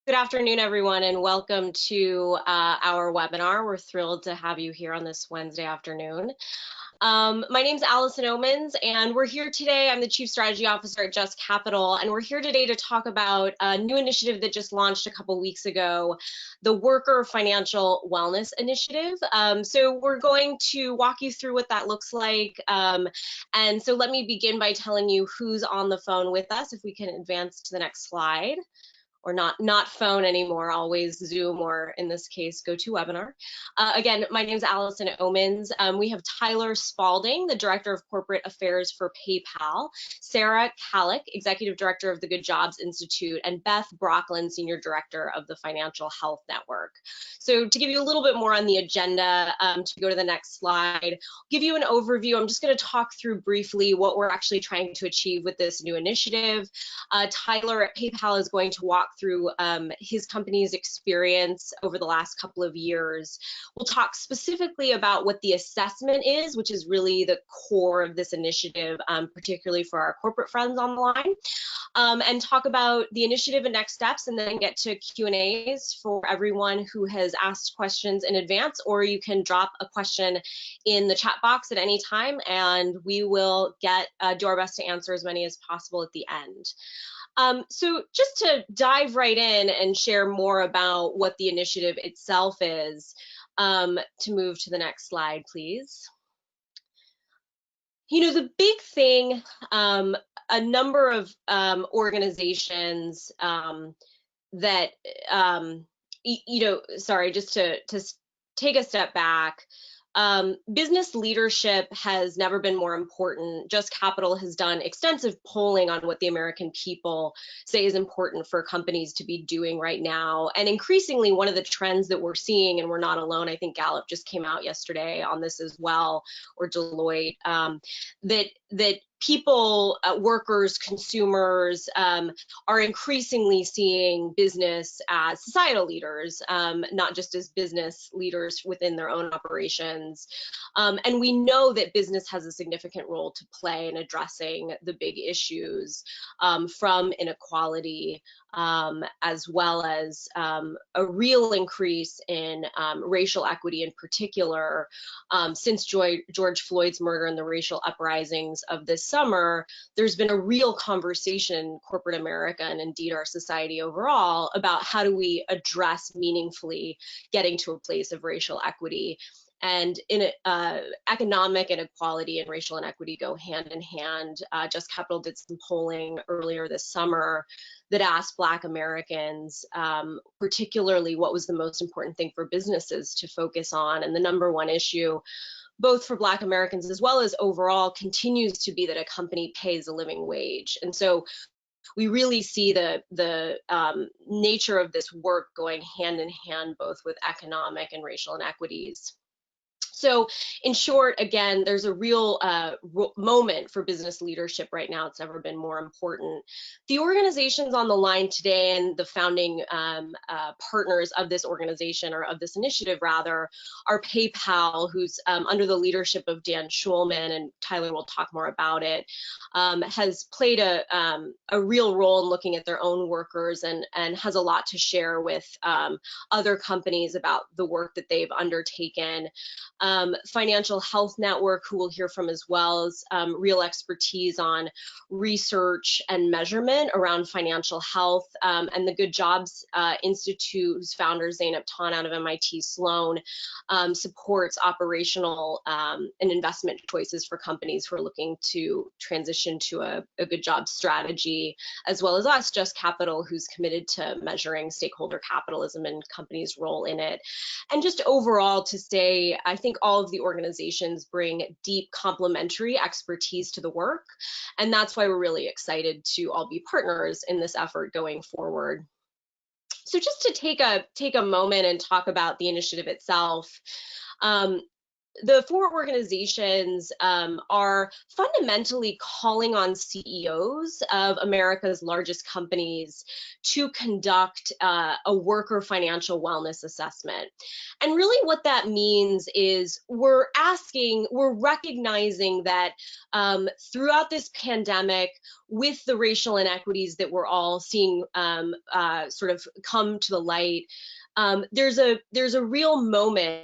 Good afternoon, everyone, and welcome to our webinar. We're thrilled to have you here on this Wednesday afternoon. My name's Allison Omens, and we're here today. I'm the Chief Strategy Officer at Just Capital, and we're here today to talk about a new initiative that just launched a couple weeks ago, the Worker Financial Wellness Initiative. So we're going to walk you through what that looks like. And so let me begin by telling you who's on the phone with us, if we can advance to the next slide, or not phone anymore, always Zoom, or in this case, GoToWebinar. Again, my name is Allison Omens. We have Tyler Spalding, the Director of Corporate Affairs for PayPal, Sarah Kalick, Executive Director of the Good Jobs Institute, and Beth Brocklin, Senior Director of the Financial Health Network. So to give you a little bit more on the agenda, to go to the next slide, give you an overview. I'm just going to talk through briefly what we're actually trying to achieve with this new initiative. Tyler at PayPal is going to walk through his company's experience over the last couple of years. We'll talk specifically about what the assessment is, which is really the core of this initiative, particularly for our corporate friends on the line, and talk about the initiative and next steps, and then get to Q&As for everyone who has asked questions in advance, or you can drop a question in the chat box at any time, and we will do our best to answer as many as possible at the end. So just to dive right in and share more about what the initiative itself is, to move to the next slide, please. You know, the big thing, a number of organizations that, sorry, just to take a step back, business leadership has never been more important. Just Capital has done extensive polling on what the American people say is important for companies to be doing right now. And increasingly, one of the trends that we're seeing, and we're not alone, I think Gallup just came out yesterday on this as well, or Deloitte, that people, workers, consumers are increasingly seeing business as societal leaders, not just as business leaders within their own operations. And we know that business has a significant role to play in addressing the big issues, from inequality, as well as a real increase in racial equity in particular. Since George Floyd's murder and the racial uprisings of this summer, there's been a real conversation in corporate America, and indeed our society overall, about how do we address meaningfully getting to a place of racial equity. And economic inequality and racial inequity go hand in hand. Just Capital did some polling earlier this summer that asked Black Americans, particularly what was the most important thing for businesses to focus on. And the number one issue, both for Black Americans as well as overall, continues to be that a company pays a living wage. And so we really see the nature of this work going hand in hand, both with economic and racial inequities. So in short, again, there's a real moment for business leadership right now. It's never been more important. The organizations on the line today and the founding partners of this organization, or of this initiative rather, are PayPal, who's under the leadership of Dan Schulman, and Tyler will talk more about it, has played a real role in looking at their own workers, and has a lot to share with other companies about the work that they've undertaken. Financial Health Network, who we'll hear from as well, as real expertise on research and measurement around financial health, and the Good Jobs Institute, whose founder, Zeynep Ton, out of MIT Sloan, supports operational and investment choices for companies who are looking to transition to a good job strategy, as well as us, Just Capital, who's committed to measuring stakeholder capitalism and companies' role in it. And just overall to say, I think all of the organizations bring deep complementary expertise to the work, and that's why we're really excited to all be partners in this effort going forward. So just to take a moment and talk about the initiative itself, the four organizations are fundamentally calling on CEOs of America's largest companies to conduct a worker financial wellness assessment. And really what that means is we're recognizing that throughout this pandemic, with the racial inequities that we're all seeing sort of come to the light, there's a real moment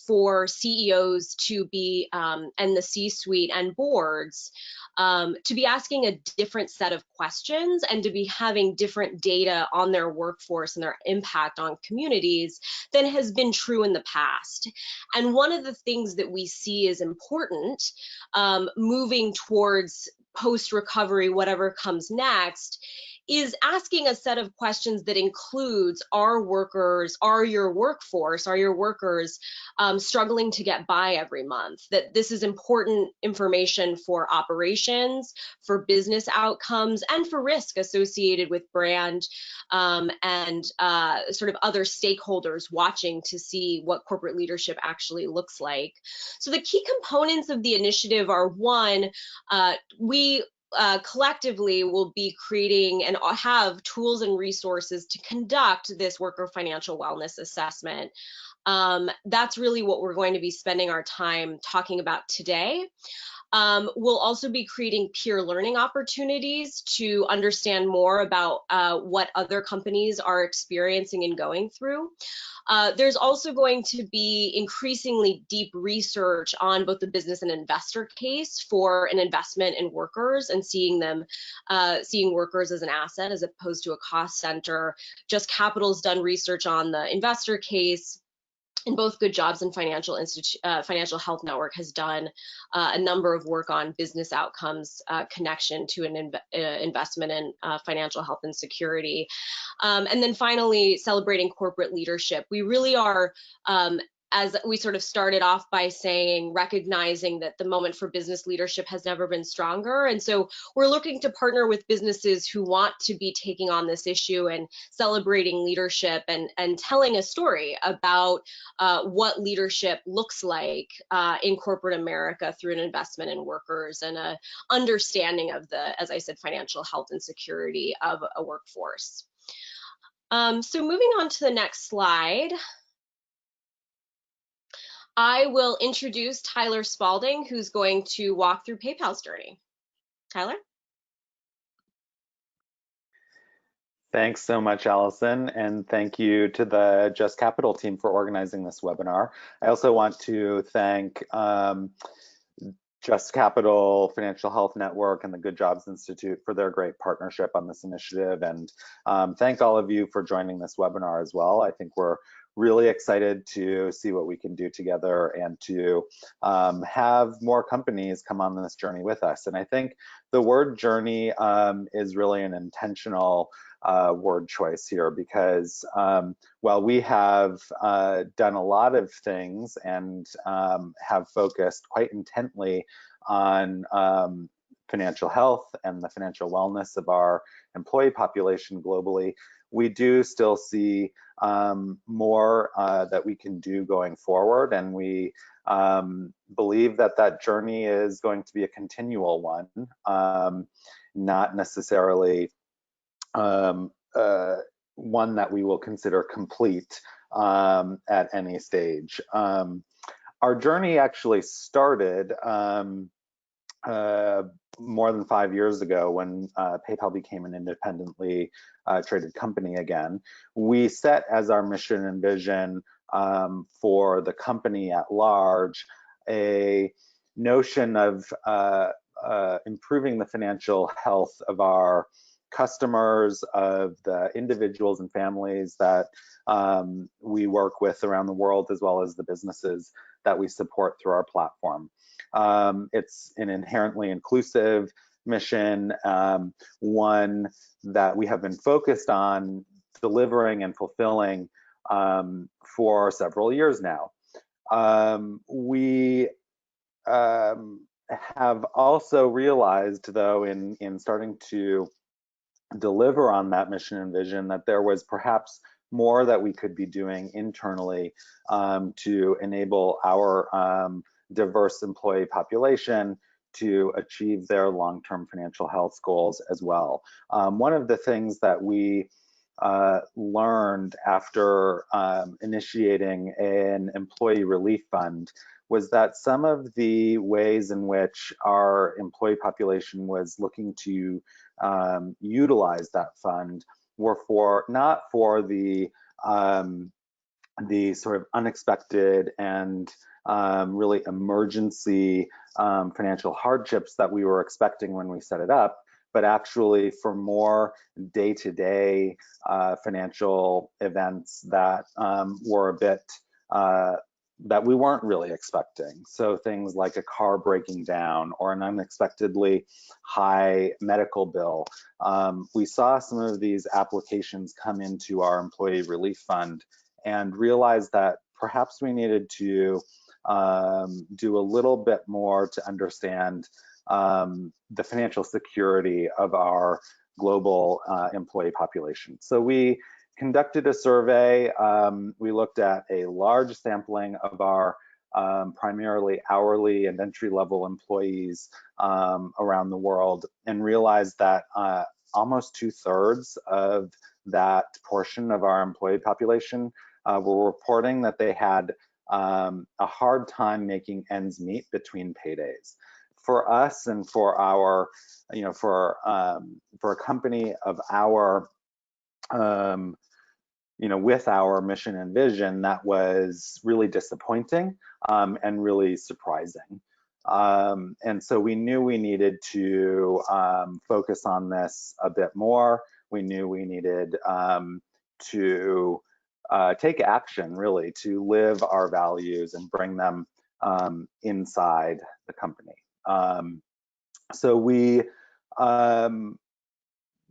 for CEOs to be and the C-suite and boards to be asking a different set of questions and to be having different data on their workforce and their impact on communities than has been true in the past. And one of the things that we see is important moving towards post-recovery, whatever comes next, is asking a set of questions that includes, are your workers struggling to get by every month? That this is important information for operations, for business outcomes, and for risk associated with brand and sort of other stakeholders watching to see what corporate leadership actually looks like. So the key components of the initiative are, one, we collectively will be creating and have tools and resources to conduct this worker financial wellness assessment. That's really what we're going to be spending our time talking about today. We'll also be creating peer learning opportunities to understand more about what other companies are experiencing and going through. There's also going to be increasingly deep research on both the business and investor case for an investment in workers and seeing workers as an asset as opposed to a cost center. Just Capital's done research on the investor case. And both Good Jobs and Financial Health Network has done a number of work on business outcomes connection to an investment in financial health and security. And then finally, celebrating corporate leadership. We really are, as we sort of started off by saying, recognizing that the moment for business leadership has never been stronger. And so we're looking to partner with businesses who want to be taking on this issue and celebrating leadership and telling a story about what leadership looks like in corporate America through an investment in workers and an understanding of the, as I said, financial health and security of a workforce. So moving on to the next slide. I will introduce Tyler Spalding, who's going to walk through PayPal's journey. Tyler? Thanks so much, Allison, and thank you to the Just Capital team for organizing this webinar. I also want to thank Just Capital, Financial Health Network, and the Good Jobs Institute for their great partnership on this initiative, and thank all of you for joining this webinar as well. I think we're really excited to see what we can do together and to have more companies come on this journey with us. And I think the word journey is really an intentional word choice here because while we have done a lot of things and have focused quite intently on financial health and the financial wellness of our employee population globally, we do still see more that we can do going forward, and we believe that that journey is going to be a continual one, not necessarily one that we will consider complete at any stage. Our journey actually started more than 5 years ago when PayPal became an independently traded company again. We set as our mission and vision for the company at large a notion of improving the financial health of our customers, of the individuals and families that we work with around the world, as well as the businesses that we support through our platform. It's an inherently inclusive mission, one that we have been focused on delivering and fulfilling for several years now. We have also realized, though, in starting to deliver on that mission and vision, that there was perhaps more that we could be doing internally to enable our diverse employee population to achieve their long-term financial health goals as well. One of the things that we learned after initiating an employee relief fund was that some of the ways in which our employee population was looking to utilize that fund were not for the sort of unexpected and really emergency financial hardships that we were expecting when we set it up, but actually for more day-to-day financial events that were a bit that we weren't really expecting. So things like a car breaking down or an unexpectedly high medical bill. We saw some of these applications come into our employee relief fund and realized that perhaps we needed to do a little bit more to understand the financial security of our global employee population. So we conducted a survey. We looked at a large sampling of our primarily hourly and entry-level employees around the world and realized that almost 2/3 of that portion of our employee population were reporting that they had a hard time making ends meet between paydays. For us and for our, for a company of our with our mission and vision, that was really disappointing and really surprising. And so we knew we needed to focus on this a bit more. We knew we needed to take action, really, to live our values and bring them inside the company. So we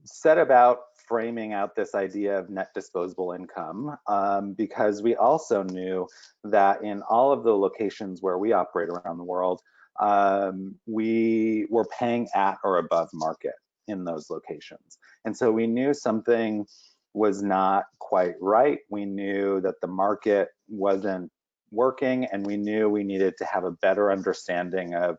set about framing out this idea of net disposable income because we also knew that in all of the locations where we operate around the world, we were paying at or above market in those locations. And so we knew something was not quite right. We knew that the market wasn't working, and we knew we needed to have a better understanding of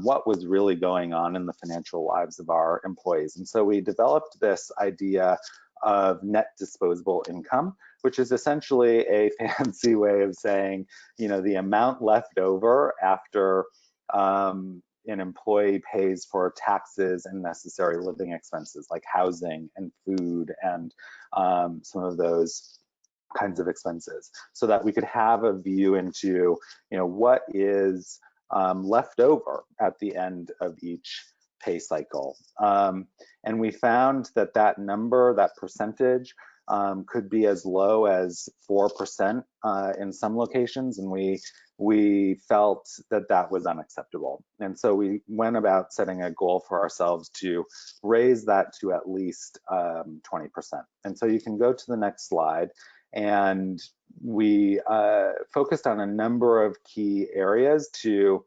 what was really going on in the financial lives of our employees. And so we developed this idea of net disposable income, which is essentially a fancy way of saying, the amount left over after an employee pays for taxes and necessary living expenses like housing and food and some of those kinds of expenses, so that we could have a view into, what is left over at the end of each pay cycle. And we found that that number, that percentage, could be as low as 4% in some locations, and we felt that that was unacceptable. And so we went about setting a goal for ourselves to raise that to at least 20%. And so you can go to the next slide. And we focused on a number of key areas to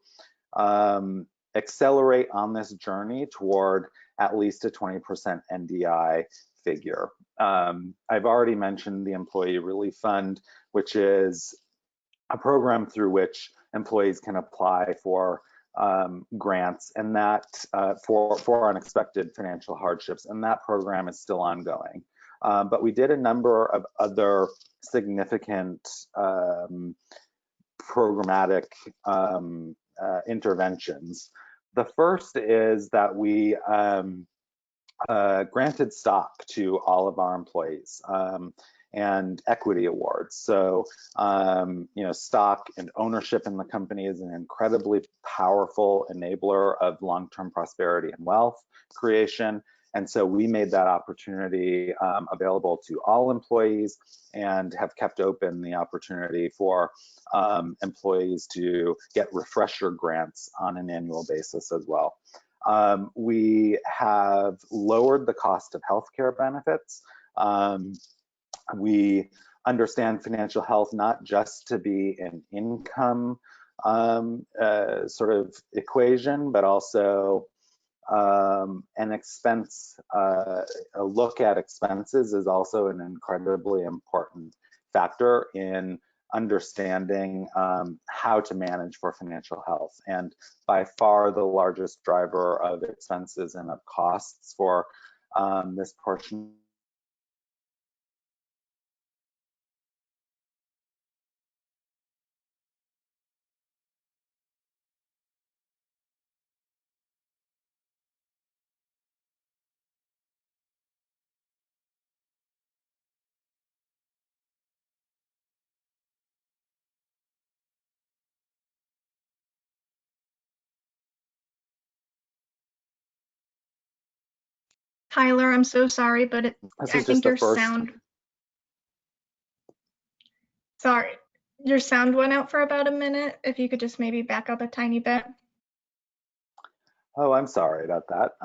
accelerate on this journey toward at least a 20% NDI figure. I've already mentioned the Employee Relief Fund, which is a program through which employees can apply for grants, and that for unexpected financial hardships, and that program is still ongoing. But we did a number of other significant programmatic interventions. The first is that we granted stock to all of our employees and equity awards. So, stock and ownership in the company is an incredibly powerful enabler of long-term prosperity and wealth creation. And so we made that opportunity available to all employees and have kept open the opportunity for employees to get refresher grants on an annual basis as well. We have lowered the cost of healthcare benefits. We understand financial health not just to be an income sort of equation, but also an expense, a look at expenses is also an incredibly important factor in understanding how to manage for financial health. And by far the largest driver of expenses and of costs for this portion Tyler, I'm so sorry, but I think your sound. Sorry, your sound went out for about a minute. If you could just maybe back up a tiny bit. Oh, I'm sorry about that.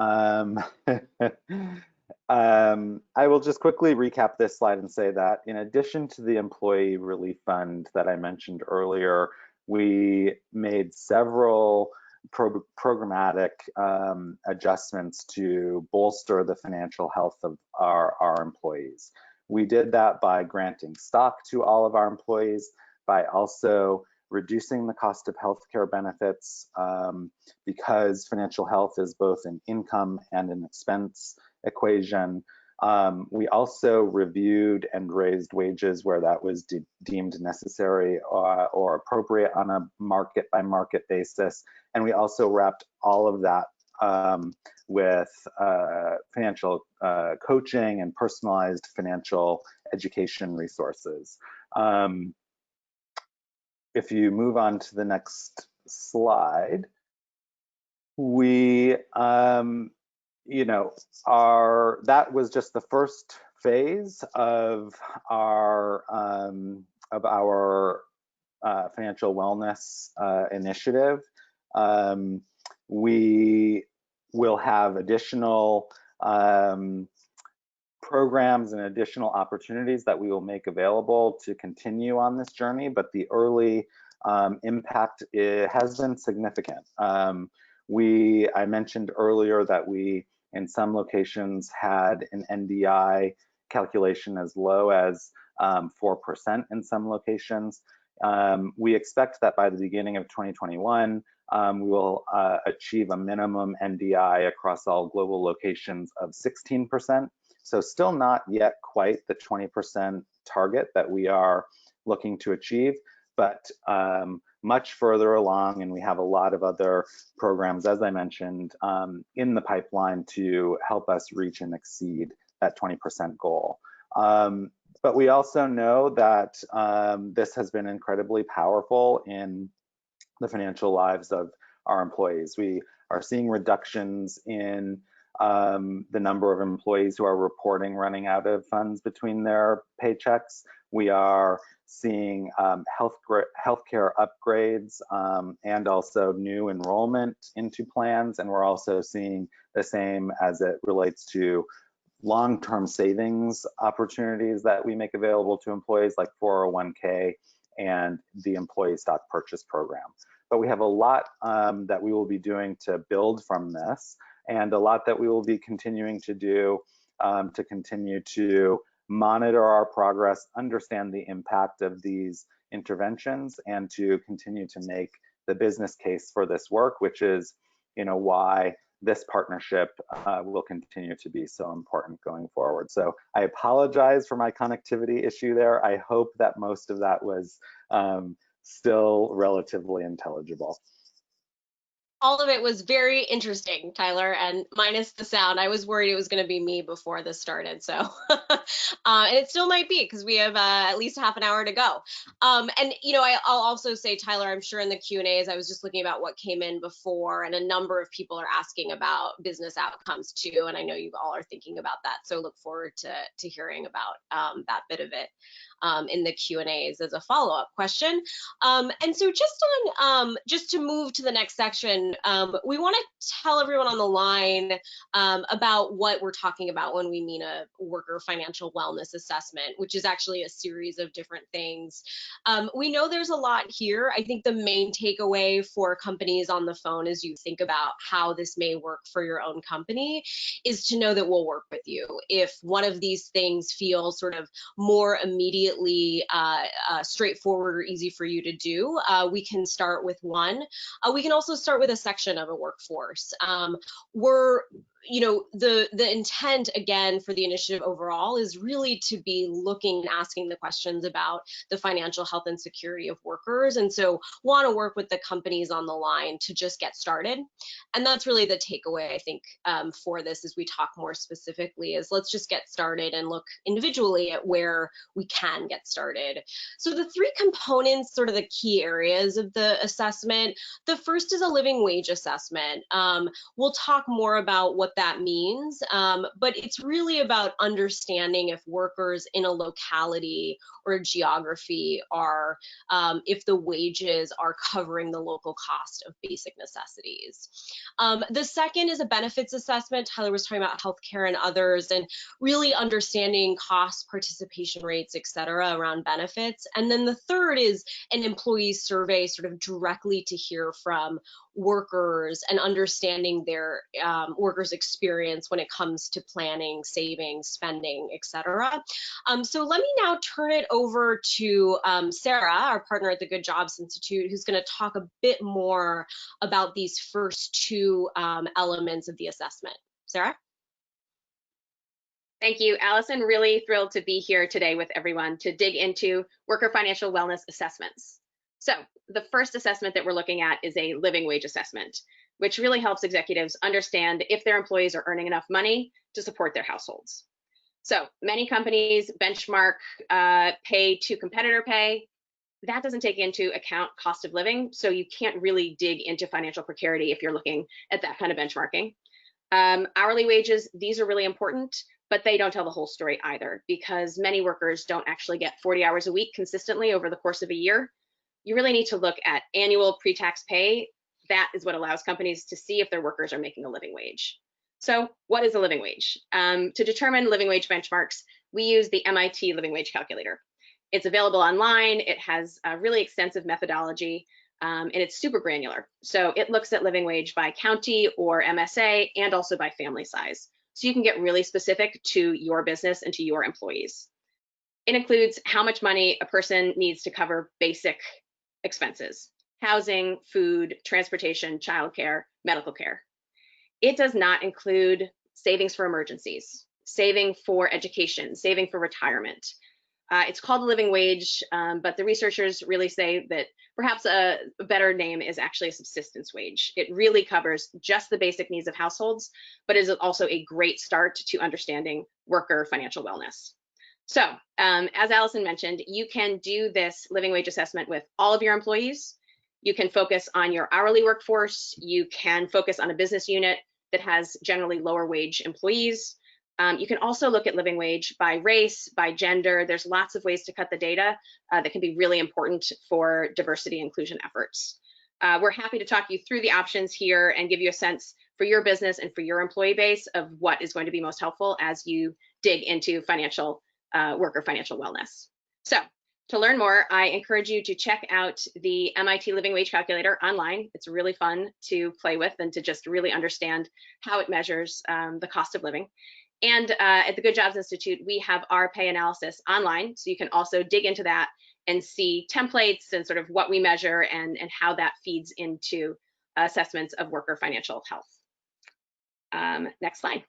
I will just quickly recap this slide and say that in addition to the Employee Relief Fund that I mentioned earlier, we made several programmatic adjustments to bolster the financial health of our employees. We did that by granting stock to all of our employees, by also reducing the cost of healthcare benefits because financial health is both an income and an expense equation. We also reviewed and raised wages where that was deemed necessary or appropriate on a market by market basis. And we also wrapped all of that with financial coaching and personalized financial education resources. If you move on to the next slide, we, that was just the first phase of our financial wellness initiative. We will have additional programs and additional opportunities that we will make available to continue on this journey, but the early impact has been significant. I mentioned earlier that we, in some locations, had an NDI calculation as low as 4% in some locations. We expect that by the beginning of 2021, we will achieve a minimum NDI across all global locations of 16%. So still not yet quite the 20% target that we are looking to achieve, but much further along, and we have a lot of other programs, as I mentioned, in the pipeline to help us reach and exceed that 20% goal. But we also know that this has been incredibly powerful in the financial lives of our employees. We are seeing reductions in the number of employees who are reporting running out of funds between their paychecks. We are seeing healthcare upgrades and also new enrollment into plans. And we're also seeing the same as it relates to long-term savings opportunities that we make available to employees, like 401k and the employee stock purchase program. But we have a lot that we will be doing to build from this, and a lot that we will be continuing to do to continue to monitor our progress, understand the impact of these interventions, and to continue to make the business case for this work, which is, why this partnership will continue to be so important going forward. So I apologize for my connectivity issue there. I hope that most of that was still relatively intelligible. All of it was very interesting, Tyler, and minus the sound. I was worried it was going to be me before this started, so and it still might be because we have at least half an hour to go. And I'll also say, Tyler, I'm sure in the Q&As, I was just looking about what came in before, and a number of people are asking about business outcomes too, and I know you all are thinking about that, so look forward to hearing about that bit of it in the Q&As as a follow-up question. And so just to move to the next section, we want to tell everyone on the line about what we're talking about when we mean a worker financial wellness assessment, which is actually a series of different things. We know there's a lot here. I think the main takeaway for companies on the phone as you think about how this may work for your own company is to know that we'll work with you. If one of these things feels sort of more immediately straightforward or easy for you to do, we can start with one. We can also start with a section of a workforce. The intent, again, for the initiative overall is really to be looking and asking the questions about the financial health and security of workers. And so want to work with the companies on the line to just get started. And that's really the takeaway, I think, for this as we talk more specifically is let's just get started and look individually at where we can get started. So the three components, sort of the key areas of the assessment, the first is a living wage assessment. We'll talk more about what that means, but it's really about understanding if workers in a locality or a geography are, if the wages are covering the local cost of basic necessities. The second is a benefits assessment. Tyler was talking about healthcare and others, and really understanding costs, participation rates, et cetera, around benefits. And then the third is an employee survey, sort of directly to hear from workers and understanding their workers' experience when it comes to planning, saving, spending, et cetera. So let me now turn it over to Sarah, our partner at the Good Jobs Institute, who's going to talk a bit more about these first two elements of the assessment. Sarah? Thank you, Allison. Really thrilled to be here today with everyone to dig into worker financial wellness assessments. So the first assessment that we're looking at is a living wage assessment, which really helps executives understand if their employees are earning enough money to support their households. So many companies benchmark pay to competitor pay. That doesn't take into account cost of living, so you can't really dig into financial precarity if you're looking at that kind of benchmarking. Hourly wages, these are really important, but they don't tell the whole story either, because many workers don't actually get 40 hours a week consistently over the course of a year. You really need to look at annual pre-tax pay. That is what allows companies to see if their workers are making a living wage. So what is a living wage? To determine living wage benchmarks, we use the MIT Living Wage Calculator. It's available online. It has a really extensive methodology, and it's super granular. So it looks at living wage by county or MSA and also by family size. So you can get really specific to your business and to your employees. It includes how much money a person needs to cover basic expenses: housing, food, transportation, childcare, medical care. It does not include savings for emergencies, saving for education, saving for retirement. It's called a living wage, but the researchers really say that perhaps a better name is actually a subsistence wage. It really covers just the basic needs of households, but is also a great start to understanding worker financial wellness. So as Allison mentioned, you can do this living wage assessment with all of your employees. You can focus on your hourly workforce. You can focus on a business unit that has generally lower wage employees. You can also look at living wage by race, by gender. There's lots of ways to cut the data that can be really important for diversity and inclusion efforts. We're happy to talk you through the options here and give you a sense for your business and for your employee base of what is going to be most helpful as you dig into worker financial wellness. So to learn more, I encourage you to check out the MIT Living Wage Calculator online. It's really fun to play with and to just really understand how it measures the cost of living. And at the Good Jobs Institute, we have our pay analysis online, so you can also dig into that and see templates and sort of what we measure and how that feeds into assessments of worker financial health. Next slide.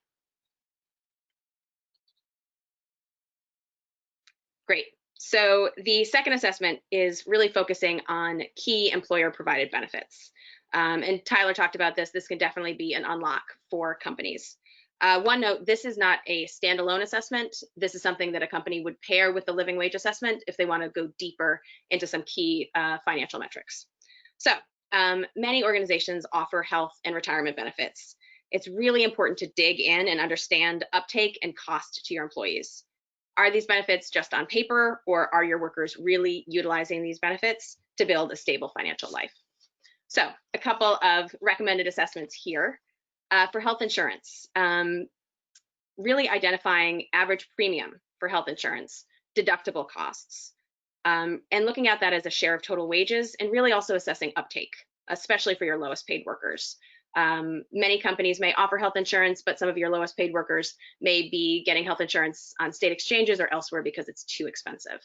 Great. So the second assessment is really focusing on key employer provided benefits. And Tyler talked about this. This can definitely be an unlock for companies. One note, this is not a standalone assessment. This is something that a company would pair with the living wage assessment if they want to go deeper into some key financial metrics. So many organizations offer health and retirement benefits. It's really important to dig in and understand uptake and cost to your employees. Are these benefits just on paper, or are your workers really utilizing these benefits to build a stable financial life? So a couple of recommended assessments here for health insurance. Really identifying average premium for health insurance, deductible costs, and looking at that as a share of total wages, and really also assessing uptake, especially for your lowest paid workers. Many companies may offer health insurance, but some of your lowest paid workers may be getting health insurance on state exchanges or elsewhere because it's too expensive.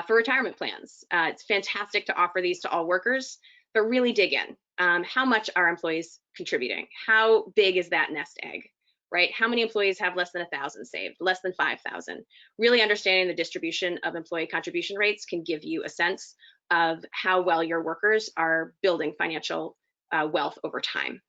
For retirement plans, it's fantastic to offer these to all workers, but really dig in. How much are employees contributing? How big is that nest egg, right? How many employees have less than 1,000 saved, less than 5,000? Really understanding the distribution of employee contribution rates can give you a sense of how well your workers are building financial wealth over time.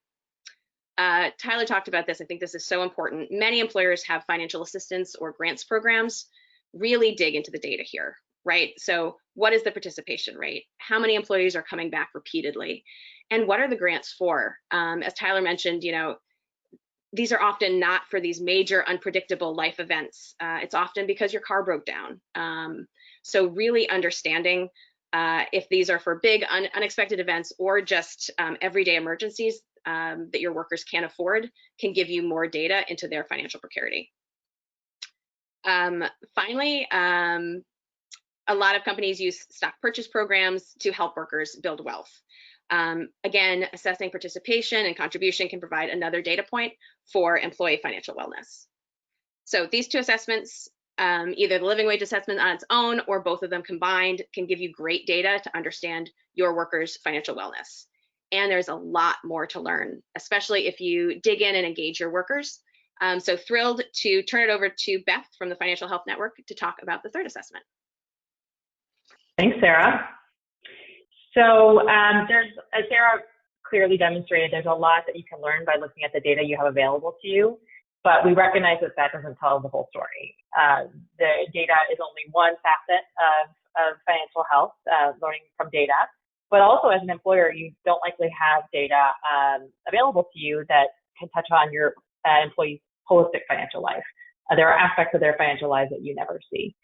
Tyler talked about this. I think this is so important. Many employers have financial assistance or grants programs. Really dig into the data here, right? So what is the participation rate? How many employees are coming back repeatedly? And what are the grants for? As Tyler mentioned, you know, these are often not for these major unpredictable life events. It's often because your car broke down. So really understanding if these are for big unexpected events or just everyday emergencies that your workers can't afford can give you more data into their financial precarity. Finally, a lot of companies use stock purchase programs to help workers build wealth. Again, assessing participation and contribution can provide another data point for employee financial wellness. So these two assessments, either the living wage assessment on its own or both of them combined, can give you great data to understand your workers' financial wellness. And there's a lot more to learn, especially if you dig in and engage your workers. So thrilled to turn it over to Beth from the Financial Health Network to talk about the third assessment. Thanks, Sarah. So there's, as Sarah clearly demonstrated, there's a lot that you can learn by looking at the data you have available to you, but we recognize that that doesn't tell the whole story. The data is only one facet of financial health, learning from data, but also as an employer, you don't likely have data available to you that can touch on your employees' holistic financial life. There are aspects of their financial lives that you never see.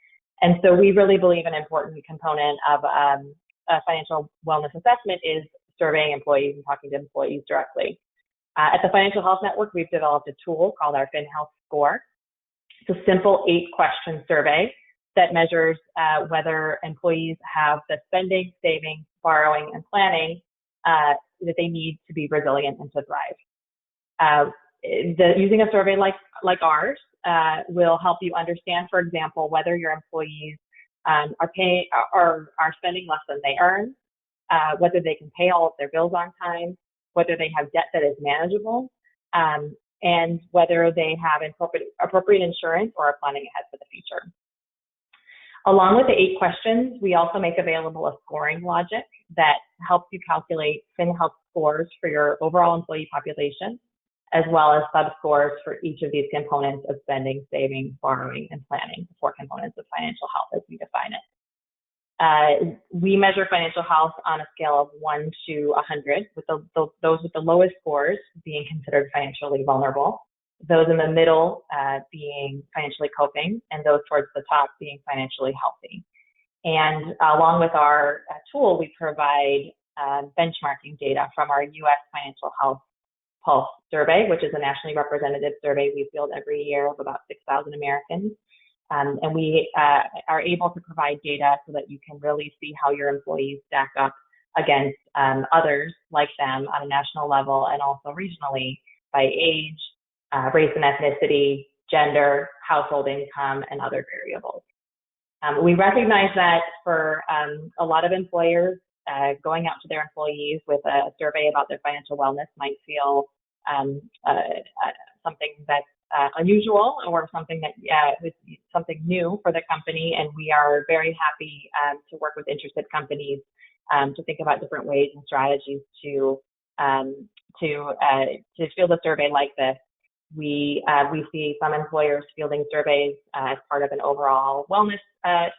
And so we really believe an important component of a financial wellness assessment is surveying employees and talking to employees directly. At the Financial Health Network, we've developed a tool called our FinHealth Score. It's a simple 8-question survey that measures whether employees have the spending, saving, borrowing, and planning that they need to be resilient and to thrive. Using a survey like ours will help you understand, for example, whether your employees are spending less than they earn, whether they can pay all of their bills on time, whether they have debt that is manageable, and whether they have appropriate insurance or are planning ahead for the future. Along with the 8 questions, we also make available a scoring logic that helps you calculate FinHealth scores for your overall employee population, as well as sub-scores for each of these components of spending, saving, borrowing, and planning, the 4 components of financial health as we define it. We measure financial health on a scale of 1 to 100, with those with the lowest scores being considered financially vulnerable, those in the middle being financially coping, and those towards the top being financially healthy. And along with our tool, we provide benchmarking data from our U.S. Financial Health Pulse survey, which is a nationally representative survey we field every year of about 6,000 Americans. And we are able to provide data so that you can really see how your employees stack up against others like them on a national level and also regionally by age, race and ethnicity, gender, household income, and other variables. We recognize that for a lot of employers, going out to their employees with a survey about their financial wellness might feel something that's unusual or something that is something new for the company, and we are very happy to work with interested companies to think about different ways and strategies to field a survey like this. We see some employers fielding surveys as part of an overall wellness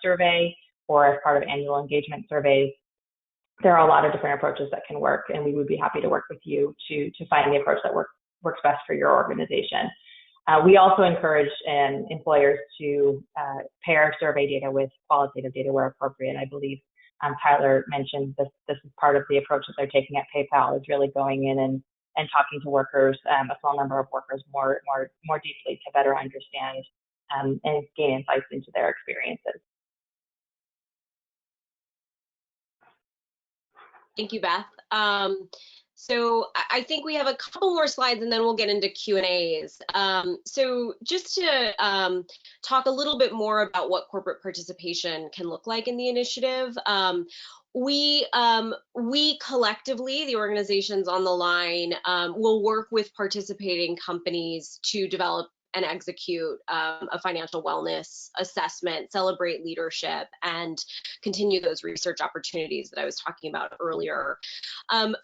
survey or as part of annual engagement surveys. There are a lot of different approaches that can work, and we would be happy to work with you to find the approach that works best for your organization. We also encourage employers to pair survey data with qualitative data where appropriate. I believe Tyler mentioned this is part of the approach that they're taking at PayPal, is really going in and talking to workers, a small number of workers, more deeply to better understand and gain insights into their experiences. Thank you, Beth. So I think we have a couple more slides and then we'll get into Q&As. So just to talk a little bit more about what corporate participation can look like in the initiative. We collectively, the organizations on the line, will work with participating companies to develop and execute a financial wellness assessment, celebrate leadership, and continue those research opportunities that I was talking about earlier.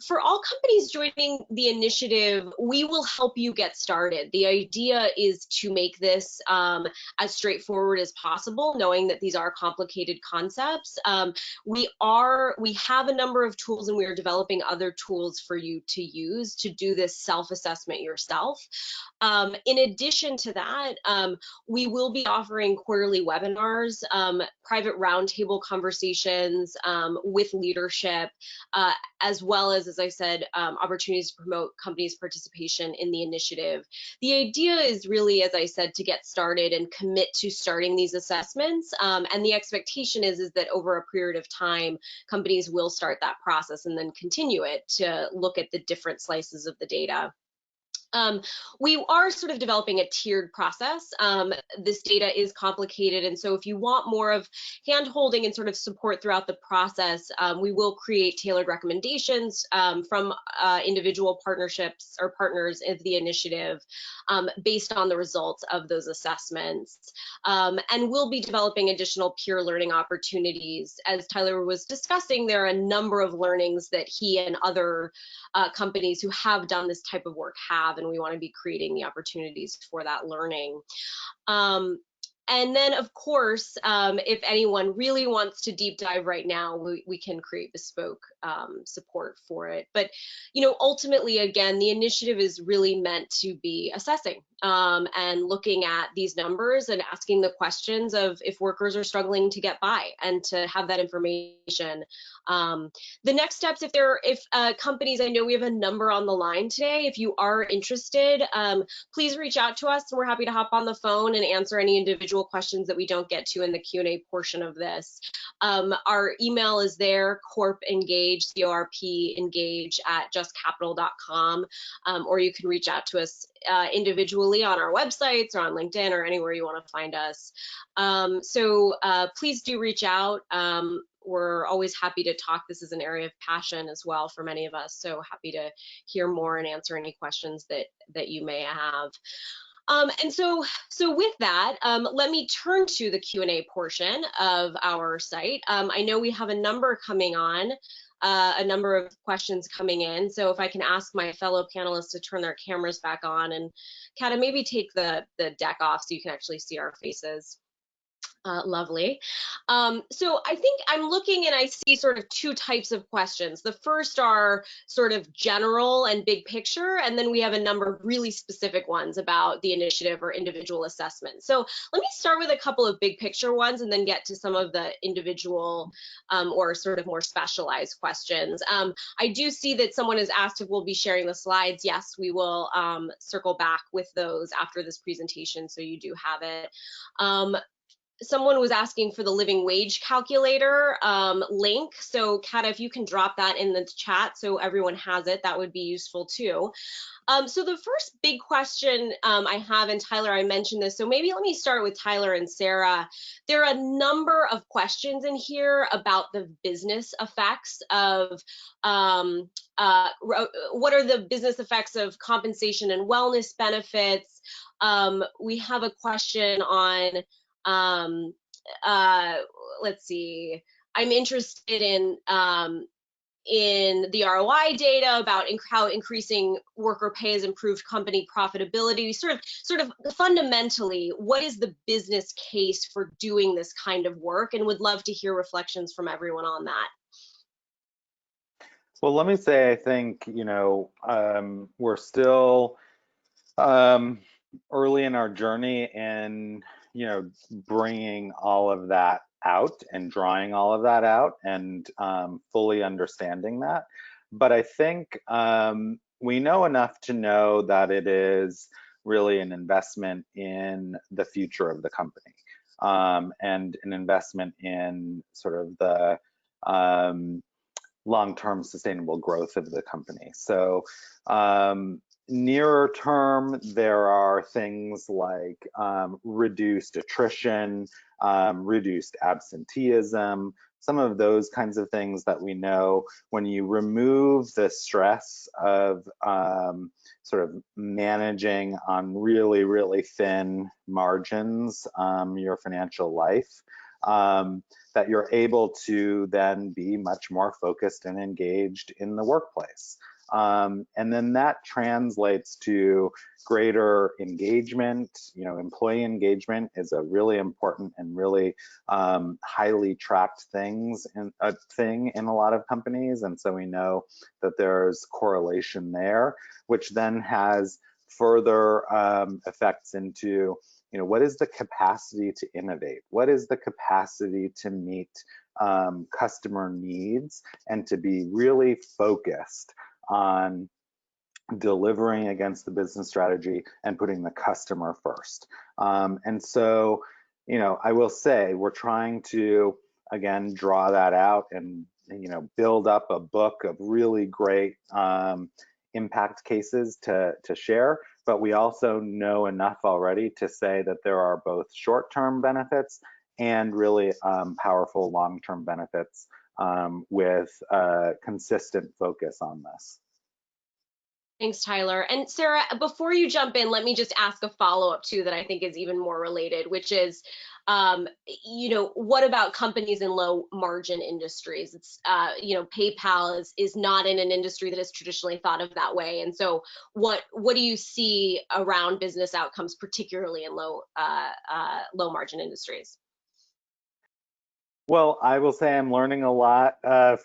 For all companies joining the initiative, we will help you get started. The idea is to make this as straightforward as possible, knowing that these are complicated concepts. We have a number of tools, and we are developing other tools for you to use to do this self-assessment yourself. In addition to that, we will be offering quarterly webinars, private roundtable conversations with leadership, as well as I said, opportunities to promote companies' participation in the initiative. The idea is really, as I said, to get started and commit to starting these assessments. And the expectation is that over a period of time, companies will start that process and then continue it to look at the different slices of the data. We are sort of developing a tiered process. This data is complicated, and so if you want more of hand-holding and sort of support throughout the process, we will create tailored recommendations from individual partnerships or partners of the initiative based on the results of those assessments. And we'll be developing additional peer learning opportunities. As Tyler was discussing, there are a number of learnings that he and other companies who have done this type of work have, and we want to be creating the opportunities for that learning. And then, of course, if anyone really wants to deep dive right now, we can create bespoke support for it. But, you know, ultimately, again, the initiative is really meant to be assessing and looking at these numbers and asking the questions of if workers are struggling to get by and to have that information. The next steps, if companies, I know we have a number on the line today. If you are interested, please reach out to us, and we're happy to hop on the phone and answer any individual questions that we don't get to in the Q&A portion of this. Our email is there, corpengage, C-O-R-P, engage @justcapital.com, or you can reach out to us individually on our websites or on LinkedIn or anywhere you want to find us. So please do reach out. We're always happy to talk. This is an area of passion as well for many of us, so happy to hear more and answer any questions that you may have. And so with that, let me turn to the Q&A portion of our site. I know we have a number coming on, a number of questions coming in. So if I can ask my fellow panelists to turn their cameras back on, and Kata, maybe take the deck off so you can actually see our faces. Lovely. So I think I'm looking and I see sort of two types of questions. The first are sort of general and big picture, and then we have a number of really specific ones about the initiative or individual assessment. So let me start with a couple of big picture ones and then get to some of the individual or sort of more specialized questions. I do see that someone has asked if we'll be sharing the slides. Yes, we will circle back with those after this presentation, so you do have it. Someone was asking for the living wage calculator link. So Kata, if you can drop that in the chat so everyone has it, that would be useful too. So the first big question I have, and Tyler, I mentioned this, so maybe let me start with Tyler and Sarah. There are a number of questions in here about the business effects of, what are the business effects of compensation and wellness benefits? We have a question on, let's see, I'm interested in the ROI data about how increasing worker pay has improved company profitability. Sort of fundamentally, what is the business case for doing this kind of work? And would love to hear reflections from everyone on that. Well, let me say, I think, you know, we're still early in our journey and, you know, bringing all of that out and drawing all of that out and fully understanding that. But I think we know enough to know that it is really an investment in the future of the company, and an investment in sort of the long-term sustainable growth of the company. So nearer term, there are things like reduced attrition, reduced absenteeism, some of those kinds of things that we know when you remove the stress of sort of managing on really, really thin margins your financial life, that you're able to then be much more focused and engaged in the workplace. And then that translates to greater engagement. You know, employee engagement is a really important and really highly tracked thing in a lot of companies. And so we know that there's correlation there, which then has further effects into, you know, what is the capacity to innovate? What is the capacity to meet customer needs and to be really focused on delivering against the business strategy and putting the customer first? And so, you know, I will say we're trying to, again, draw that out and, you know, build up a book of really great impact cases to share, but we also know enough already to say that there are both short-term benefits and really powerful long-term benefits with a consistent focus on this. Thanks, Tyler. And Sarah, before you jump in, let me just ask a follow-up too that I think is even more related, which is, you know, what about companies in low margin industries? It's, you know, PayPal is not in an industry that is traditionally thought of that way. And so what do you see around business outcomes, particularly in low margin industries? Well, I will say I'm learning a lot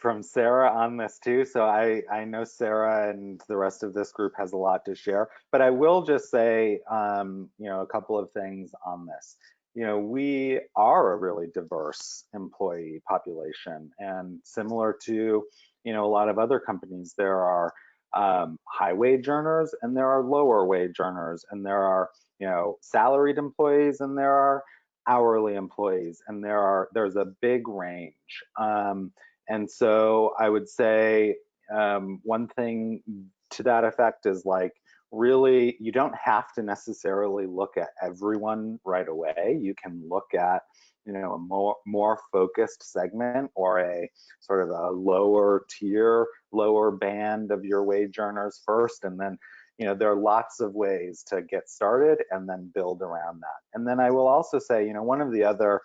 from Sarah on this too. So I know Sarah and the rest of this group has a lot to share, but I will just say, you know, a couple of things on this. You know, we are a really diverse employee population, and similar to, you know, a lot of other companies, there are high wage earners and there are lower wage earners, and there are, you know, salaried employees and there are hourly employees, and there's a big range. And so I would say one thing to that effect is, like, really, you don't have to necessarily look at everyone right away. You can look at, you know, a more focused segment or a sort of a lower tier, lower band of your wage earners first, and then, you know, there are lots of ways to get started and then build around that. And then I will also say, you know, one of the other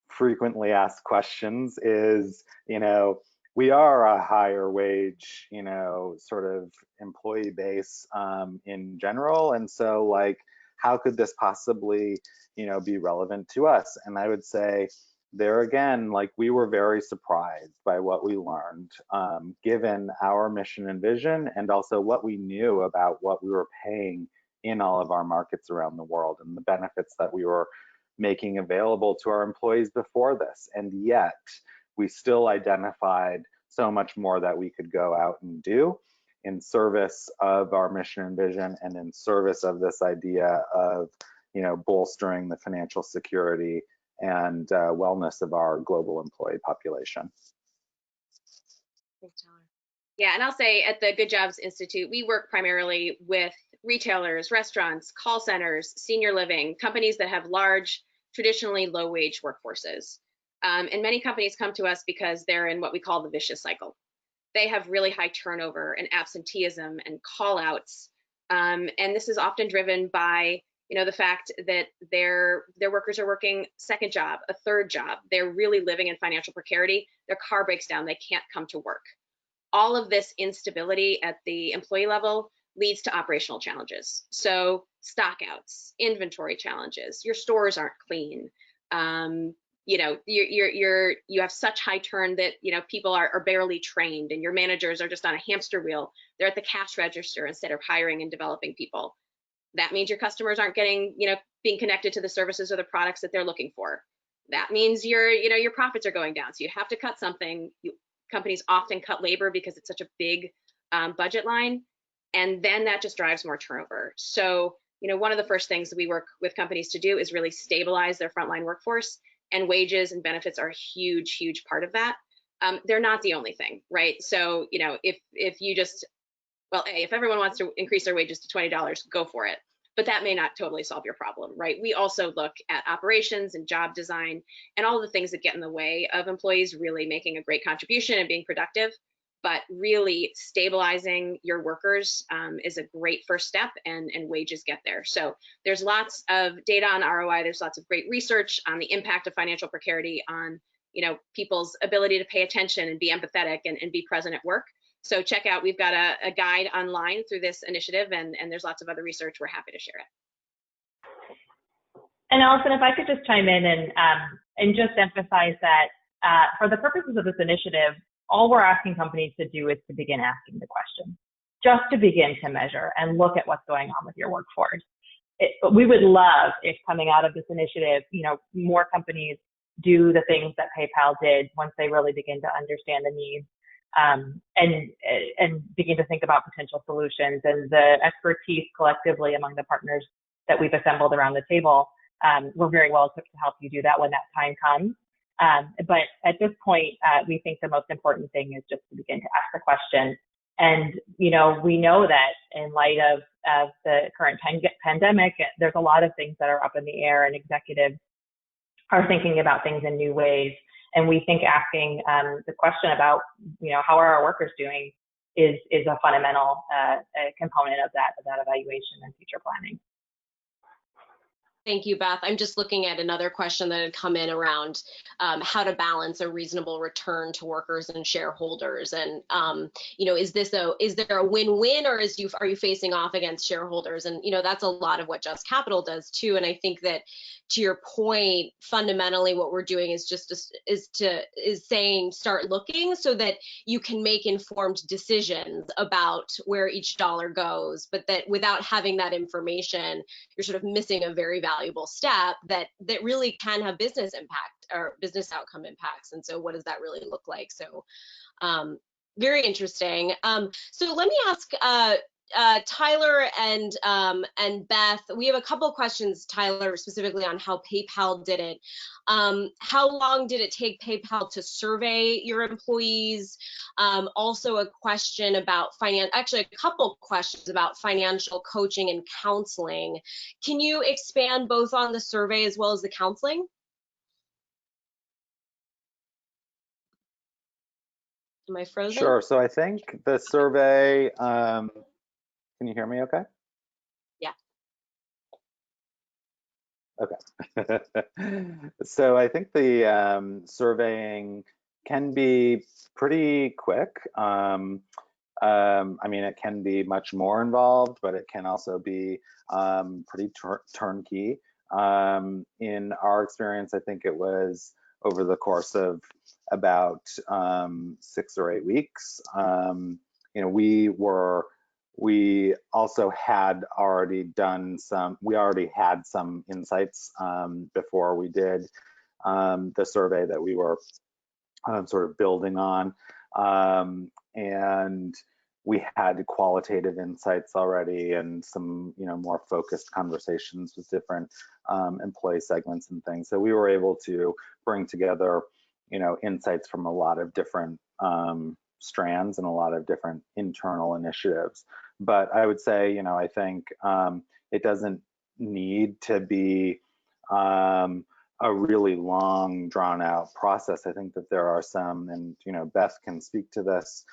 frequently asked questions is, you know, we are a higher wage, you know, sort of employee base in general. And so, like, how could this possibly, you know, be relevant to us? And I would say, there again, like, we were very surprised by what we learned, given our mission and vision, and also what we knew about what we were paying in all of our markets around the world and the benefits that we were making available to our employees before this. And yet, we still identified so much more that we could go out and do in service of our mission and vision, and in service of this idea of, you know, bolstering the financial security and wellness of our global employee population. Thanks, Tyler. Yeah, and I'll say at the Good Jobs Institute, we work primarily with retailers, restaurants, call centers, senior living, companies that have large, traditionally low wage workforces. And many companies come to us because they're in what we call the vicious cycle. They have really high turnover and absenteeism and call outs. And this is often driven by, you know, the fact that their workers are working second job, a third job. They're really living in financial precarity. Their car breaks down, they can't come to work. All of this instability at the employee level leads to operational challenges. So stockouts, inventory challenges, your stores aren't clean. You know, you have such high turn that, you know, people are barely trained, and your managers are just on a hamster wheel. They're at the cash register instead of hiring and developing people. That means your customers aren't getting, you know, being connected to the services or the products that they're looking for. that means your profits are going down. So you have to cut something. Companies often cut labor because it's such a big budget line. And then that just drives more turnover. So, one of the first things that we work with companies to do is really stabilize their frontline workforce, and wages and benefits are a huge, huge part of that. They're not the only thing, right? So, if you just, well, if everyone wants to increase their wages to $20, go for it. But that may not totally solve your problem, right? We also look at operations and job design and all of the things that get in the way of employees really making a great contribution and being productive. But really stabilizing your workers is a great first step, and wages get there. So there's lots of data on ROI. There's lots of great research on the impact of financial precarity on people's ability to pay attention and be empathetic and be present at work. So check out, we've got a guide online through this initiative, and there's lots of other research. We're happy to share it. And Allison, if I could just chime in and just emphasize that for the purposes of this initiative, all we're asking companies to do is to begin asking the question, just to begin to measure and look at what's going on with your workforce. But we would love if coming out of this initiative, more companies do the things that PayPal did once they really begin to understand the needs. And begin to think about potential solutions, and the expertise collectively among the partners that we've assembled around the table. We're very well equipped to help you do that when that time comes. But at this point, we think the most important thing is just to begin to ask the question. And, we know that in light of the current pandemic, there's a lot of things that are up in the air, and executives are thinking about things in new ways. And we think asking the question about, how are our workers doing is a fundamental component of that evaluation and future planning. Thank you, Beth. I'm just looking at another question that had come in around how to balance a reasonable return to workers and shareholders. And, is there a win-win, or are you facing off against shareholders? And, that's a lot of what Just Capital does too. And I think that, to your point, fundamentally what we're doing is saying start looking so that you can make informed decisions about where each dollar goes, but that without having that information, you're sort of missing a very valuable step that really can have business impact or business outcome impacts. And so what does that really look like? So very interesting. So let me ask Tyler and Beth, we have a couple of questions, Tyler, specifically on how PayPal did it. How long did it take PayPal to survey your employees? Also a question about actually a couple questions about financial coaching and counseling. Can you expand both on the survey as well as the counseling? Am I frozen? Sure. So I think the survey, can you hear me okay? Yeah. Okay. So I think the surveying can be pretty quick. I mean, it can be much more involved, but it can also be pretty turnkey. In our experience, I think it was over the course of about 6 or 8 weeks. We also had already done we already had some insights before we did the survey that we were sort of building on. And we had qualitative insights already and some, more focused conversations with different employee segments and things. So we were able to bring together, insights from a lot of different strands and a lot of different internal initiatives. But I would say, I think it doesn't need to be a really long, drawn out process. I think that there are some, and Beth can speak to this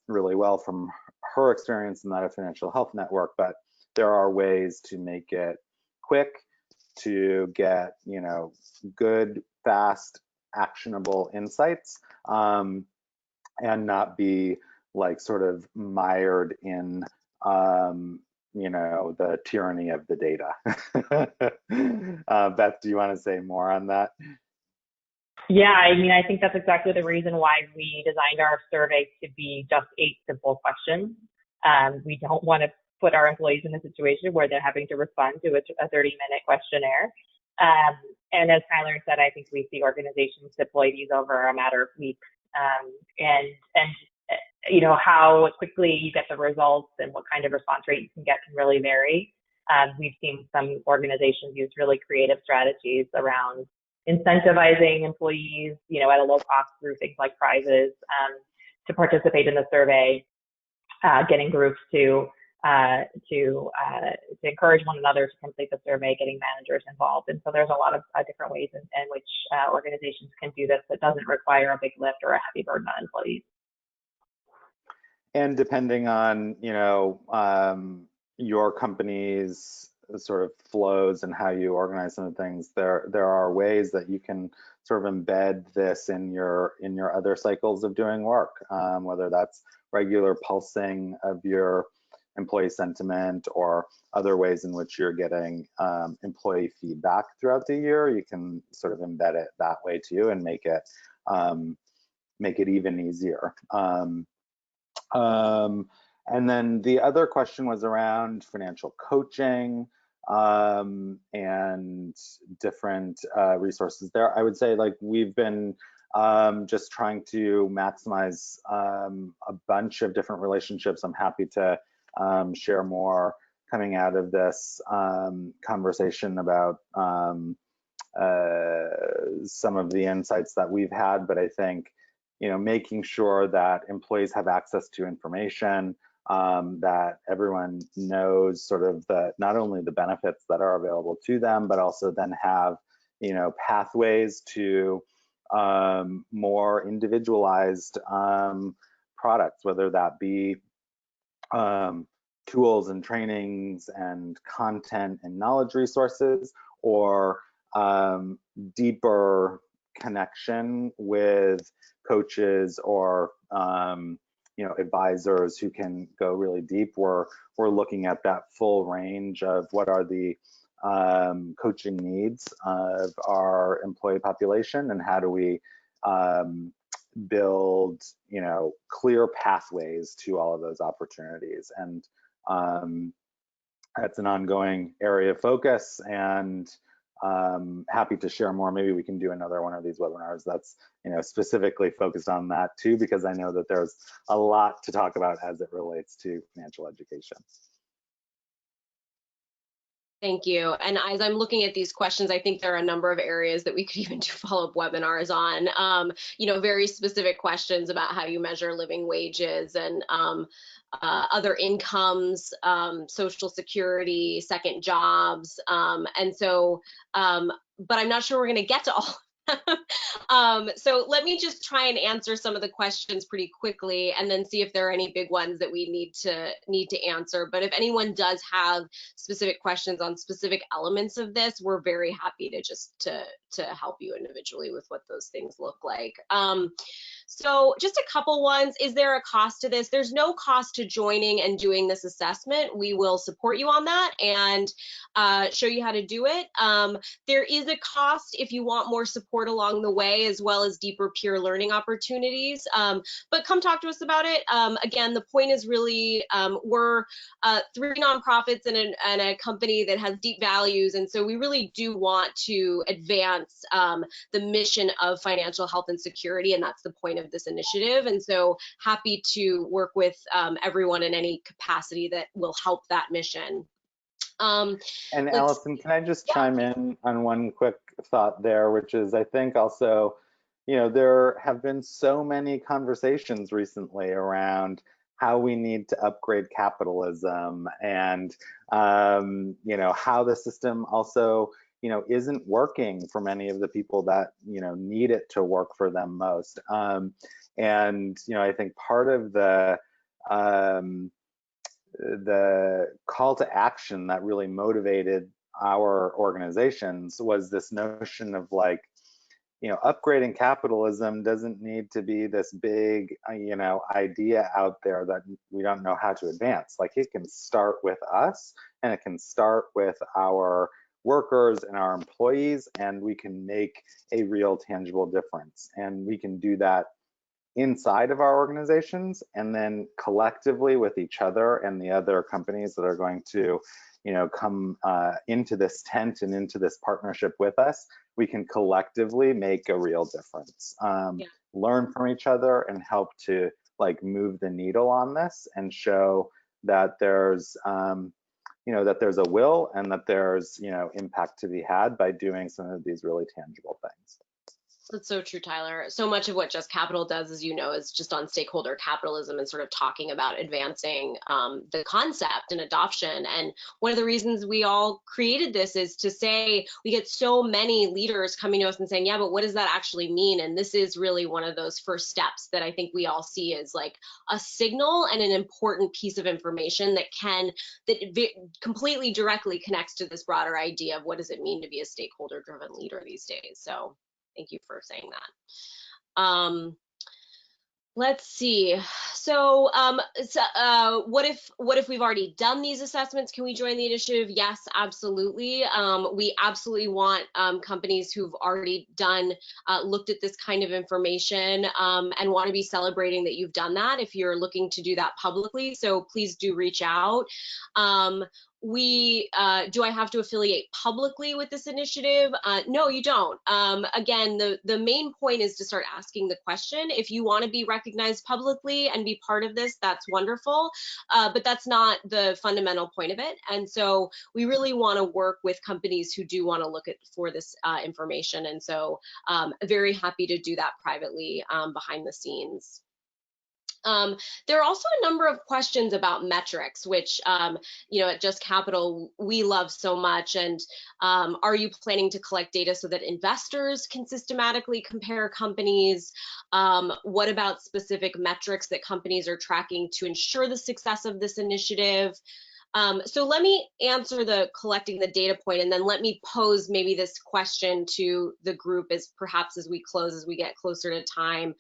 really well from her experience in that Financial Health Network, but there are ways to make it quick, to get good, fast, actionable insights, and not be like sort of mired in the tyranny of the data. Beth, do you want to say more on that? Yeah, I think that's exactly the reason why we designed our survey to be just 8 simple questions. We don't want to put our employees in a situation where they're having to respond to a 30-minute questionnaire. And as Tyler said, I think we see organizations deploy these over a matter of weeks. And you know, how quickly you get the results and what kind of response rate you can get can really vary. We've seen some organizations use really creative strategies around incentivizing employees, you know, at a low cost through things like prizes to participate in the survey, getting groups to encourage one another to complete the survey, getting managers involved. And so there's a lot of different ways in which organizations can do this that doesn't require a big lift or a heavy burden on employees. And depending on, you know, your company's sort of flows and how you organize some of the things, there are ways that you can sort of embed this in your other cycles of doing work, whether that's regular pulsing of your employee sentiment or other ways in which you're getting employee feedback throughout the year. You can sort of embed it that way too and make it even easier. And then the other question was around financial coaching and different resources there. I would say, like, we've been just trying to maximize a bunch of different relationships. I'm happy to share more coming out of this conversation about some of the insights that we've had, but I think, you know, making sure that employees have access to information, that everyone knows sort of not only the benefits that are available to them, but also then have, you know, pathways to more individualized products, whether that be tools and trainings and content and knowledge resources, or deeper connection with coaches or you know, advisors who can go really deep. We're looking at that full range of what are the coaching needs of our employee population, and how do we build, you know, clear pathways to all of those opportunities. And that's an ongoing area of focus, and happy to share more. Maybe we can do another one of these webinars that's, you know, specifically focused on that too, because I know that there's a lot to talk about as it relates to financial education. Thank you. And as I'm looking at these questions, I think there are a number of areas that we could even do follow-up webinars on. You know, very specific questions about how you measure living wages and other incomes, Social Security, second jobs. And so, but I'm not sure we're going to get to all. So let me just try and answer some of the questions pretty quickly, and then see if there are any big ones that we need to answer. But if anyone does have specific questions on specific elements of this, we're very happy to just to help you individually with what those things look like. So just a couple ones. Is there a cost to this? There's no cost to joining and doing this assessment. We will support you on that and show you how to do it. There is a cost if you want more support along the way, as well as deeper peer learning opportunities. But come talk to us about it. Again, the point is really we're 3 nonprofits and a company that has deep values, and so we really do want to advance the mission of financial health and security, and that's the point of this initiative. And so happy to work with everyone in any capacity that will help that mission. And Allison, can I just chime in on one quick thought there, which is, I think also, you know, there have been so many conversations recently around how we need to upgrade capitalism, and you know, how the system also, you know, isn't working for many of the people that, you know, need it to work for them most. And you know, I think part of the call to action that really motivated our organizations was this notion of, like, you know, upgrading capitalism doesn't need to be this big, you know, idea out there that we don't know how to advance. Like, it can start with us, and it can start with our workers and our employees, and we can make a real tangible difference. And we can do that inside of our organizations, and then collectively with each other and the other companies that are going to, come into this tent and into this partnership with us, we can collectively make a real difference. Learn from each other and help to move the needle on this and show that there's that there's a will and that there's impact to be had by doing some of these really tangible things. That's so true, Tyler. So much of what Just Capital does, as you know, is just on stakeholder capitalism and sort of talking about advancing the concept and adoption. And one of the reasons we all created this is to say, we get so many leaders coming to us and saying, yeah, but what does that actually mean? And this is really one of those first steps that I think we all see as like a signal and an important piece of information that completely directly connects to this broader idea of what does it mean to be a stakeholder-driven leader these days. So thank you for saying that. Let's see. So, what if we've already done these assessments? Can we join the initiative? Yes, absolutely. We absolutely want companies who've already looked at this kind of information and want to be celebrating that you've done that if you're looking to do that publicly. So please do reach out. Do I have to affiliate publicly with this initiative? No, you don't. Again, the main point is to start asking the question. If you want to be recognized publicly and be part of this, that's wonderful, but that's not the fundamental point of it. And so we really want to work with companies who do want to look for this information. And so very happy to do that privately behind the scenes. There are also a number of questions about metrics, which, at Just Capital, we love so much. And are you planning to collect data so that investors can systematically compare companies? What about specific metrics that companies are tracking to ensure the success of this initiative? So let me answer the collecting the data point, and then let me pose maybe this question to the group as we close, as we get closer to time.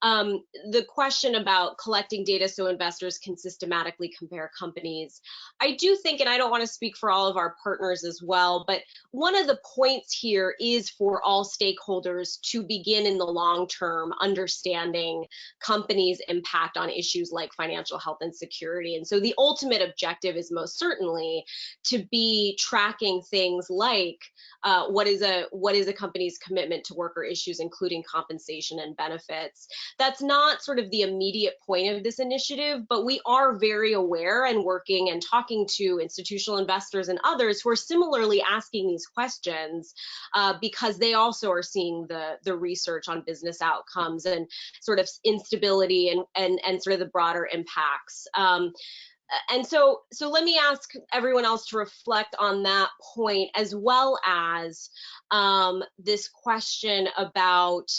The question about collecting data so investors can systematically compare companies. I do think, and I don't want to speak for all of our partners as well, but one of the points here is for all stakeholders to begin in the long term understanding companies' impact on issues like financial health and security. And so the ultimate objective is most certainly to be tracking things like what is a company's commitment to worker issues, including compensation and benefits. That's not sort of the immediate point of this initiative, but we are very aware and working and talking to institutional investors and others who are similarly asking these questions because they also are seeing the research on business outcomes and sort of instability and sort of the broader impacts. And so let me ask everyone else to reflect on that point, as well as this question about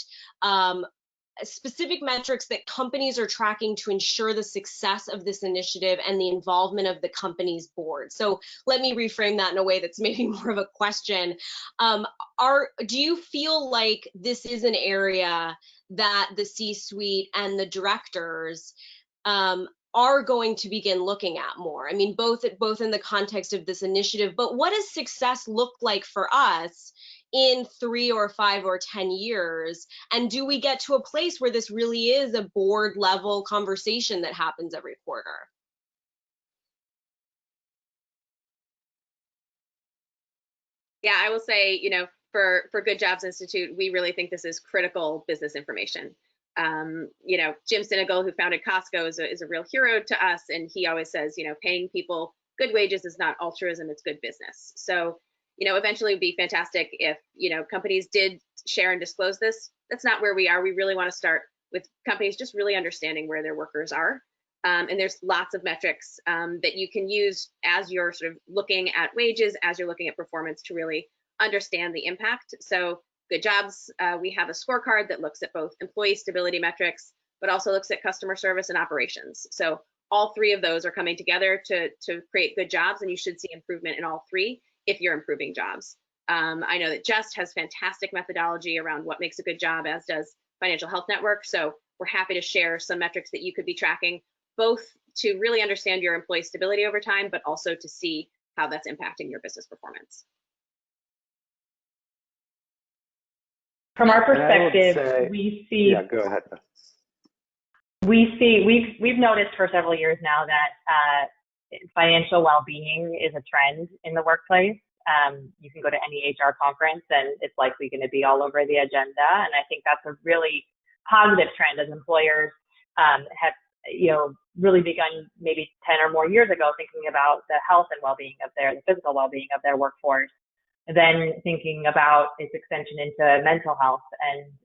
specific metrics that companies are tracking to ensure the success of this initiative and the involvement of the company's board. So let me reframe that in a way that's maybe more of a question. Do you feel like this is an area that the C-suite and the directors are going to begin looking at more? I mean, both in the context of this initiative, but what does success look like for us in 3 or 5 or 10 years? And do we get to a place where this really is a board level conversation that happens every quarter? Yeah, I will say, for Good Jobs Institute, we really think this is critical business information. Jim Sinegal, who founded Costco, is a real hero to us, and he always says, paying people good wages is not altruism, it's good business. So, eventually it would be fantastic if, companies did share and disclose this. That's not where we are. We really want to start with companies just really understanding where their workers are. And there's lots of metrics that you can use as you're sort of looking at wages, as you're looking at performance, to really understand the impact. So Good Jobs, we have a scorecard that looks at both employee stability metrics, but also looks at customer service and operations. So all 3 of those are coming together to create good jobs, and you should see improvement in all 3 if you're improving jobs. I know that Just has fantastic methodology around what makes a good job, as does Financial Health Network. So we're happy to share some metrics that you could be tracking, both to really understand your employee stability over time, but also to see how that's impacting your business performance. From our perspective, we see. Yeah, go ahead. We've noticed for several years now that financial well-being is a trend in the workplace. You can go to any HR conference and it's likely going to be all over the agenda. And I think that's a really positive trend as employers have, really begun maybe 10 or more years ago thinking about the health and well-being of the physical well-being of their workforce, then thinking about its extension into mental health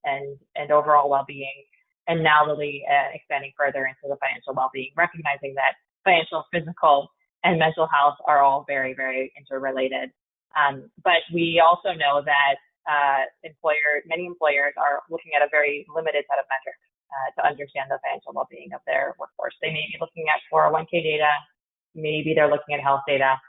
and overall well-being, and now really expanding further into the financial well-being, recognizing that financial, physical, and mental health are all very, very interrelated. But we also know that many employers are looking at a very limited set of metrics to understand the financial well-being of their workforce. They may be looking at 401k data, maybe they're looking at health data,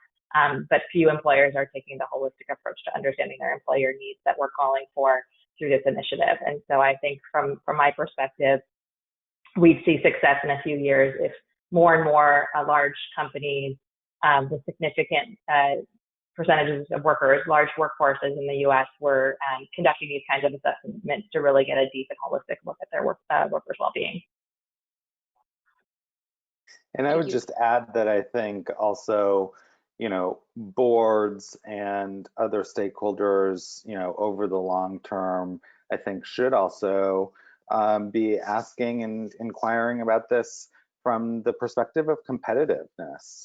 but few employers are taking the holistic approach to understanding their employer needs that we're calling for through this initiative. And so I think from my perspective, we'd see success in a few years if more and more large companies with significant percentages of workers, large workforces in the U.S. were conducting these kinds of assessments to really get a deep and holistic look at their workers' well-being. And I would just add that I think also, boards and other stakeholders, over the long term, I think should also be asking and inquiring about this from the perspective of competitiveness.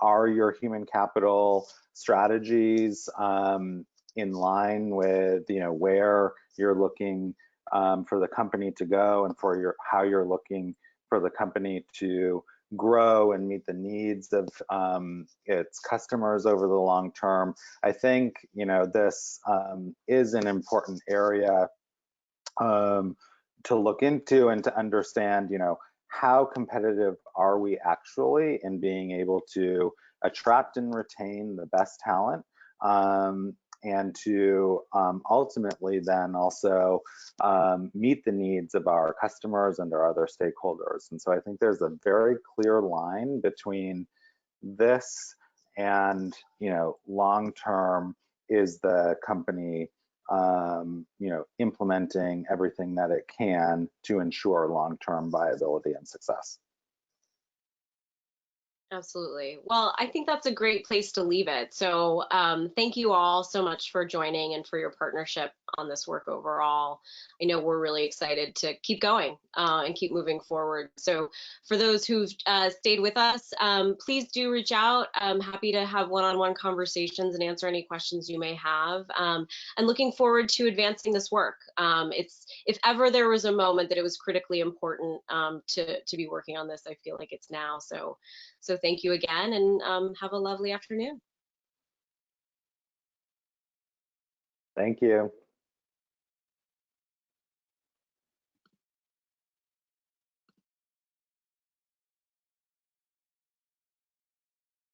Are your human capital strategies in line with, where you're looking for the company to go and for how you're looking for the company to grow and meet the needs of its customers over the long term. I think, this is an important area to look into and to understand, how competitive are we actually in being able to attract and retain the best talent, and to ultimately then also meet the needs of our customers and our other stakeholders. And so I think there's a very clear line between this and, long term, is the company implementing everything that it can to ensure long-term viability and success. Absolutely. Well, I think that's a great place to leave it. So thank you all so much for joining and for your partnership on this work overall. I know we're really excited to keep going and keep moving forward. So for those who've stayed with us, please do reach out. I'm happy to have one-on-one conversations and answer any questions you may have. And looking forward to advancing this work. If ever there was a moment that it was critically important to be working on this, I feel like it's now. So thank you again, and have a lovely afternoon. Thank you.